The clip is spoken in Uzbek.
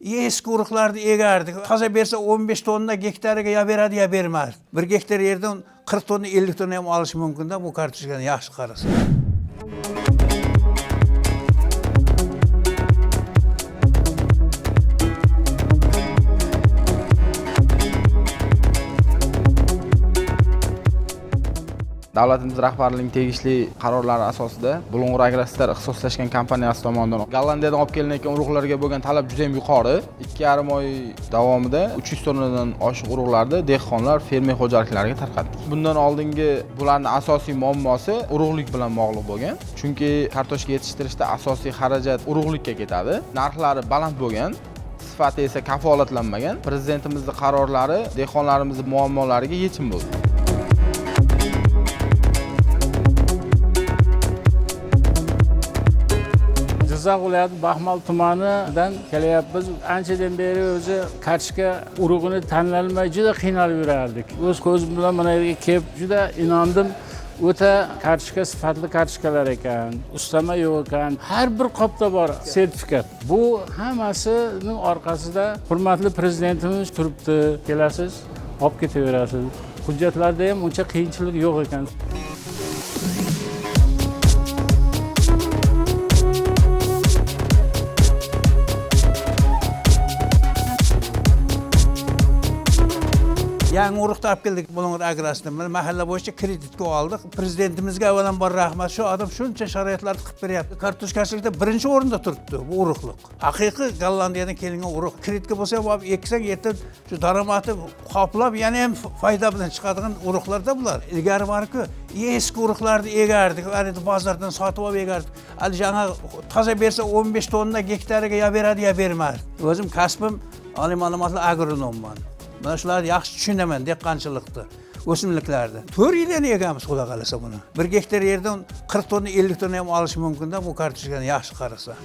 eski urug'larni egardik. Toza bersa 15 tonna gektariga ya beradi ya bermadi. 1 gektar yerdan 40 tonna 50 tonna ham olish mumkin-da bu kartoshkani yaxshi qarasa. Davlatimiz rahbarining tegishli qarorlari asosida Bulung'ur Agrostar ixtisoslashgan kompaniyasi tomonidan Gollandiyadan olib kelinayotgan urug'larga bo'lgan talab juda ham yuqori. 2,5 oy davomida 300 tonnadan oshiq urug'larni dehqonlar, fermer xo'jaliklariga tarqatdik. Bundan oldingi bularning asosiy muammosi urug'lik bilan bog'liq bo'lgan. Chunki kartoshka yetishtirishda asosiy xarajat urug'likka ketadi. Narxlari baland bo'lgan. Sifati esa kafolatlanmagan. Prezidentimizning qarorlari dehqonlarimizning muammolariga yechim bo'ldi. Jizzax viloyati Baxmal tumanidan kelyapmiz. Anchadan beri o'zi kartoshka urug'ini tanlalmay juda qiynalib yurardik. O'z ko'zim bilan mana yerga kelib juda inondim. O'ta kartoshka sifatli kartoshkalar ekan, ustama yo'q ekan. Har bir qopda bor sertifikat. Bu hammasining orqasida hurmatli prezidentimiz turibdi. Kelasiz, olib ketaverasiz. Hujjatlarda ham uncha qiyinchilik yo'q ekan. Yangi urug'ni olib keldik Bulung'ur Agrosdan. Mahalla bo'yicha kreditga oldik. Prezidentimizga avvalambor rahmat. Shu odam shuncha sharoitlarni qilib beryapti. Kartoshkachilikda birinchi o'rinda turibdi bu urug'liq. Haqiqiy Gollandiyadan kelingan urug'. Kreditga bo'lsa olib eksang erta shu daromadi qoplab, yana ham foyda bilan chiqadigan urug'larda bular. Ilgari borku, eski urug'larni egardik. Ana bozordan sotib olib egardik. Hali жаңа toza bersa 15 tonna gektariga ya beradi ya bermadi. O'zim kasbim oliy ma'lumotli agronomman. Mana shularni yaxshi tushunaman dehqonchilikda, o'simliklarda. 4 yildan egamiz xudo qalasa buni. 1 gektar yerdan 40 tonna 50 tonna ham olish mumkin-da bu kartoshkani yaxshi qarasa.